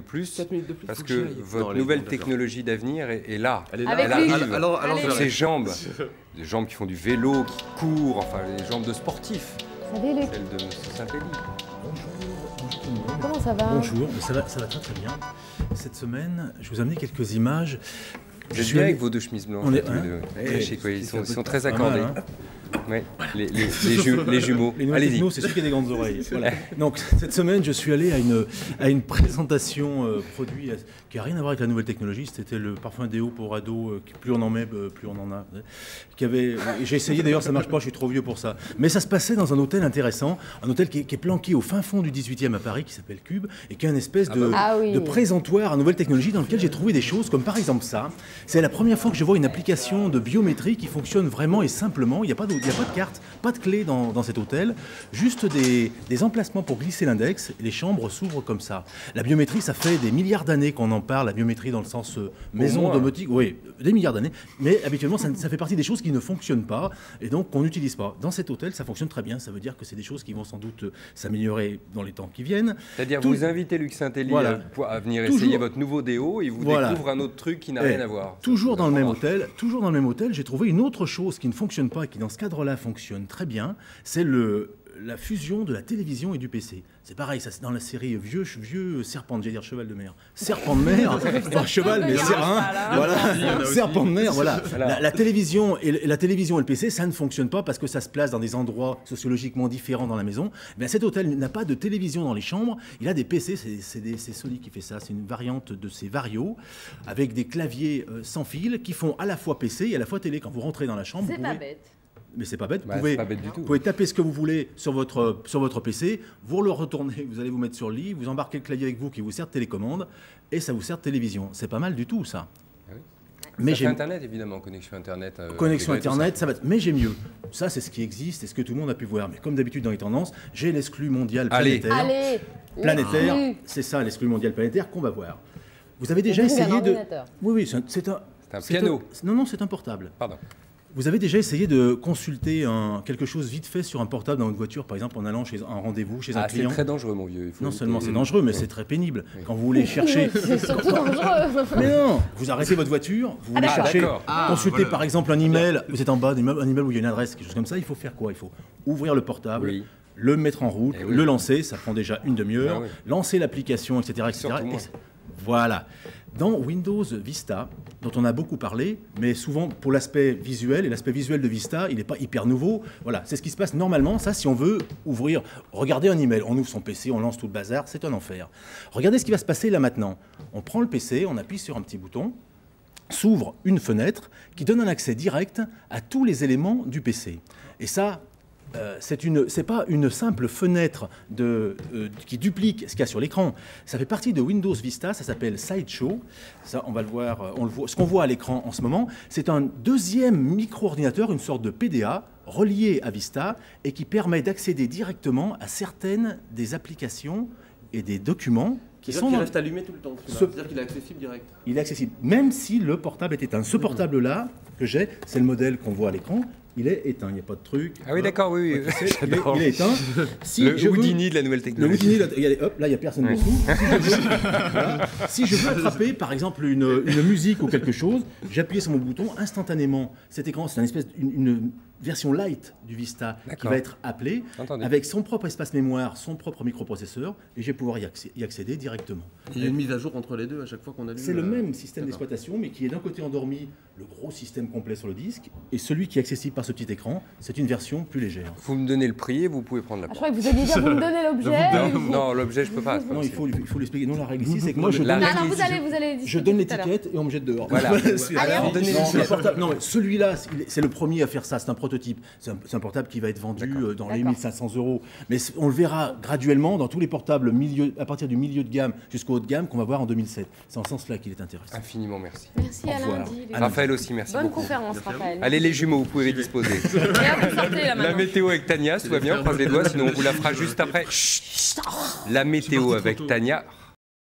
plus, 4 minutes de plus, parce faut que j'y aille. votre Non, nouvelle d'accord. technologie d'avenir est là. Elle est là. Avec Elle lui. arrive. Alors, Allez. Ces jambes, des jambes qui font du vélo, qui courent, enfin les jambes de sportifs, Salut Luc, celles de M. Saint-Élie. Bonjour tout le monde. comment ça va? Bonjour, ça va très très bien. Cette semaine, je vous ai amené quelques images. Vous êtes bien avec vos deux chemises blanches. On est- tous les hein deux. Eh, Sachez quoi, ils c'est un sont peu très pas mal, accordés. hein. Ouais, les jumeaux. Les nouvelles Allez-y. techno, c'est celui qui a des grandes oreilles. Voilà. Donc cette semaine, je suis allé à une présentation produit qui n'a rien à voir avec la nouvelle technologie. C'était le parfum déo pour ados. Plus on en met, plus on en a. J'ai essayé d'ailleurs, ça marche pas. Je suis trop vieux pour ça. Mais ça se passait dans un hôtel intéressant, un hôtel qui est planqué au fin fond du 18e à Paris, qui s'appelle Cube, et qui a une espèce Ah oui. de présentoir à nouvelle technologie dans lequel j'ai trouvé des choses comme par exemple ça. C'est la première fois que je vois une application de biométrie qui fonctionne vraiment et simplement. Il n'y a pas de carte, pas de clé dans cet hôtel, juste des emplacements pour glisser l'index et les chambres s'ouvrent comme ça. La biométrie, ça fait des milliards d'années qu'on en parle, la biométrie dans le sens maison moins. domotique, oui, des milliards d'années, mais habituellement ça fait partie des choses qui ne fonctionnent pas et donc qu'on n'utilise pas. Dans cet hôtel, ça fonctionne très bien, ça veut dire que c'est des choses qui vont sans doute s'améliorer dans les temps qui viennent. C'est-à-dire Tout- vous invitez Luc Saint-Élie Voilà. à venir Toujours- essayer votre nouveau déo et il vous Voilà. découvre un autre truc qui n'a Eh, rien à voir. Toujours Ça dans le même apprendra. hôtel, j'ai trouvé une autre chose qui ne fonctionne pas et qui dans ce cadre-là fonctionne très bien, c'est la fusion de la télévision et du PC. C'est pareil, ça c'est dans la série vieux serpent, j'allais dire cheval de mer. Serpent de mer, pas cheval mais serpent. Voilà, serpent de mer, voilà. La télévision et le PC, ça ne fonctionne pas parce que ça se place dans des endroits sociologiquement différents dans la maison. Mais cet hôtel n'a pas de télévision dans les chambres, il a des PC, c'est Sony qui fait ça, c'est une variante de ces Vario avec des claviers sans fil qui font à la fois PC et à la fois télé. Quand vous rentrez dans la chambre, C'est vous pas pouvez- bête. mais c'est pas bête. Bah, c'est pas bête du tout. Vous pouvez taper ce que vous voulez sur votre PC, vous le retournez, vous allez vous mettre sur le lit, vous embarquez le clavier avec vous qui vous sert de télécommande et ça vous sert de télévision. C'est pas mal du tout ça. Ah oui. Mais Ça fait j'ai Internet évidemment, connexion Internet. connexion intégrée, tout Internet, ça va. Mais j'ai mieux. Ça c'est ce qui existe et ce que tout le monde a pu voir. Mais comme d'habitude dans les tendances, j'ai l'exclu mondial Allez. planétaire. Allez, Planétaire, l'exclu. c'est ça l'exclu mondial planétaire qu'on va voir. Vous avez déjà Au bout d'un essayé de. ordinateur. Oui, c'est un. C'est un piano. Non, c'est un portable. Pardon. Vous avez déjà essayé de consulter quelque chose vite fait sur un portable dans votre voiture, par exemple en allant chez un rendez-vous, chez un Ah, c'est client? très dangereux mon vieux. Il faut Non éviter. seulement c'est dangereux, mais c'est très pénible. Oui. Quand vous voulez chercher... C'est surtout dangereux. Mais non, vous arrêtez votre voiture, vous voulez chercher, d'accord. consulter par exemple un email, vous êtes en bas d'un email où il y a une adresse, quelque chose comme ça, il faut faire quoi? Il faut ouvrir le portable, Oui. le mettre en route, Eh oui. le lancer, ça prend déjà une demi-heure, Ah oui. lancer l'application, etc. Surtout moi. Voilà. Dans Windows Vista, dont on a beaucoup parlé, mais souvent pour l'aspect visuel, et l'aspect visuel de Vista, il n'est pas hyper nouveau. Voilà, c'est ce qui se passe normalement. Ça, si on veut ouvrir, regarder un email, on ouvre son PC, on lance tout le bazar, c'est un enfer. Regardez ce qui va se passer là maintenant. On prend le PC, on appuie sur un petit bouton, s'ouvre une fenêtre qui donne un accès direct à tous les éléments du PC. Et ça, c'est pas une simple fenêtre qui duplique ce qu'il y a sur l'écran. Ça fait partie de Windows Vista, ça s'appelle Sideshow. Ça, on va le voir, ce qu'on voit à l'écran en ce moment, c'est un deuxième micro-ordinateur, une sorte de PDA, relié à Vista et qui permet d'accéder directement à certaines des applications et des documents qui C'est-à-dire sont... qu'il reste allumé tout le temps. C'est-à-dire qu'il est accessible direct. Il est accessible, même si le portable est éteint. Ce portable-là que j'ai, c'est le modèle qu'on voit à l'écran. Il est éteint, il n'y a pas de truc. Ah oui, d'accord, oui. Ouais, tu sais, il est éteint. Si Le je veux- Houdini de la nouvelle le technologie. Houdini, hop, là, il n'y a personne dessous. Voilà. Si je veux attraper, par exemple, une musique ou quelque chose, j'appuie sur mon bouton, instantanément, cet écran, c'est une version light du Vista qui D'accord. va être appelée, Entendu. avec son propre espace mémoire, son propre microprocesseur, et je vais pouvoir y accéder directement. Il y a une mise à jour entre les deux à chaque fois qu'on allume. C'est le même système d'accord. d'exploitation, mais qui est d'un côté endormi, le gros système complet sur le disque, et celui qui est accessible par ce petit écran, c'est une version plus légère. Vous me donnez le prix et vous pouvez prendre la Ah, je porte. crois que vous alliez dire, vous me donnez l'objet. Non, l'objet, je peux pas. c'est pas Non, il possible. faut l'expliquer. Non, la règle ici, c'est que moi, je La donne, règle- Non, non, vous allez je donne discuter tout à l'heure. l'étiquette et on me jette dehors. Voilà. Celui-là. Allez, Alors, donnez Non, l'étiquette. le portable- non, mais celui-là, c'est le premier à faire ça. C'est un prototype. C'est un portable qui va être vendu dans les D'accord. 1500 €. Mais on le verra graduellement dans tous les portables à partir du milieu de gamme jusqu'au haut de gamme qu'on va voir en 2007. C'est en ce sens-là qu'il est intéressant. Infiniment merci. Merci à revoir. lundi. les Raphaël aussi, merci Bonne beaucoup. conférence, Raphaël. Allez les jumeaux, vous pouvez les disposer. Et hop, vous sortez là La maintenant. météo avec Tania, tout va bien, on croise les doigts, sinon on vous la fera juste après. Chut. La météo avec Tania.